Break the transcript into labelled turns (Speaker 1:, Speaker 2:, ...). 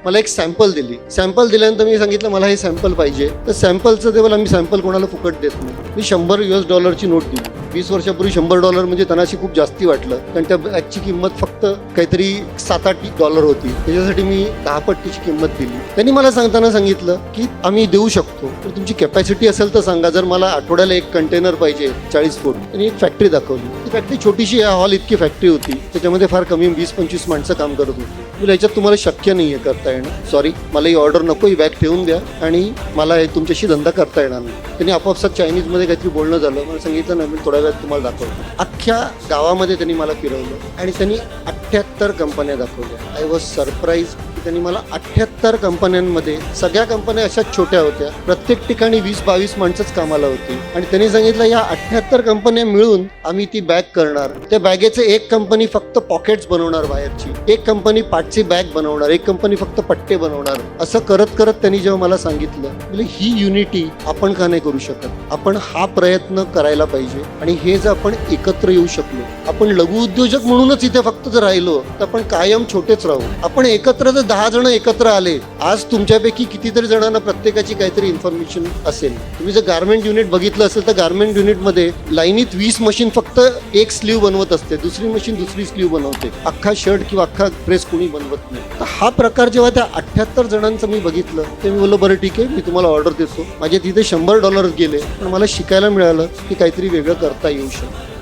Speaker 1: मला एक सॅम्पल दिली. सॅम्पल दिल्यानंतर मी सांगितलं मला हे सॅम्पल पाहिजे. तर सॅम्पलचं तेव्हा मी सॅम्पल कोणाला फुकट देत नाही. मी $100 नोट दिली. 20 वर्षापूर्वी $100 म्हणजे त्यांनाशी खूप जास्ती वाटलं, कारण त्या बॅगची किंमत फक्त काहीतरी $7-8 होती. त्याच्यासाठी मी 10 पट्टीची किंमत दिली. त्यांनी मला सांगताना सांगितलं की आम्ही देऊ शकतो, तर तुमची कॅपॅसिटी असेल तर सांगा. जर मला आठवड्याला एक कंटेनर पाहिजे 40 फूट. त्यांनी एक फॅक्टरी दाखवली. ती फॅक्टरी छोटीशी, या हॉल इतकी फॅक्टरी होती. त्याच्यामध्ये फार कमी 20-25 माणसं काम करत होती. तुला याच्यात तुम्हाला शक्य नाहीये करता येणं. सॉरी, मला ही ऑर्डर नको, ही बॅग ठेवून द्या आणि मला तुमच्याशी धंदा करता येणार नाही. त्यांनी आपापसात चायनीजमध्ये काहीतरी बोलणं झालं. मला सांगितलं ना, मी थोड्या वेळात तुम्हाला दाखवतो. अख्ख्या गावामध्ये त्यांनी मला फिरवलं आणि त्यांनी 78 कंपन्या दाखवल्या. I was surprise. त्यांनी मला 78 कंपन्यांमध्ये, सगळ्या कंपन्या अशाच छोट्या होत्या, प्रत्येक ठिकाणी 20-22 माणसंच कामाला होती. आणि त्यांनी सांगितलं या 78 कंपन्या मिळून आम्ही ती बॅग करणार. त्या बॅगेचे एक कंपनी फक्त पॉकेट्स बनवणार बाहेरची, एक कंपनी पाठची बॅग बनवणार, एक कंपनी फक्त पट्टे बनवणार. असं करत करत त्यांनी जेव्हा मला सांगितलं, म्हणजे ही युनिटी आपण का नाही करू शकत? आपण हा प्रयत्न करायला पाहिजे. आणि हे जर आपण एकत्र येऊ शकलो, आपण लघु उद्योजक म्हणूनच इथे फक्त जर राहिलो तर आपण कायम छोटेच राहू. आपण एकत्र जर 10 जण एकत्र आले, आज तुमच्यापैकी कितीतरी जणांना प्रत्येकाची काहीतरी इन्फॉर्मेशन असेल. तुम्ही जर गारमेंट युनिट बघितलं असेल तर गारमेंट युनिटमध्ये लाईनीत 20 मशीन फक्त एक स्लीव बनवत असते, दुसरी मशीन दुसरी स्लीव बनवते. अख्खा शर्ट किंवा अख्खा ड्रेस कोणी बनवत नाही. तर हा प्रकार जेव्हा त्या 78 जणांचं मी बघितलं, ते मी बोललो बरं ठीक आहे, मी तुम्हाला ऑर्डर देतो. माझे तिथे $100 गेले, पण मला शिकायला मिळालं की काहीतरी वेगळं करता येऊ शकतं.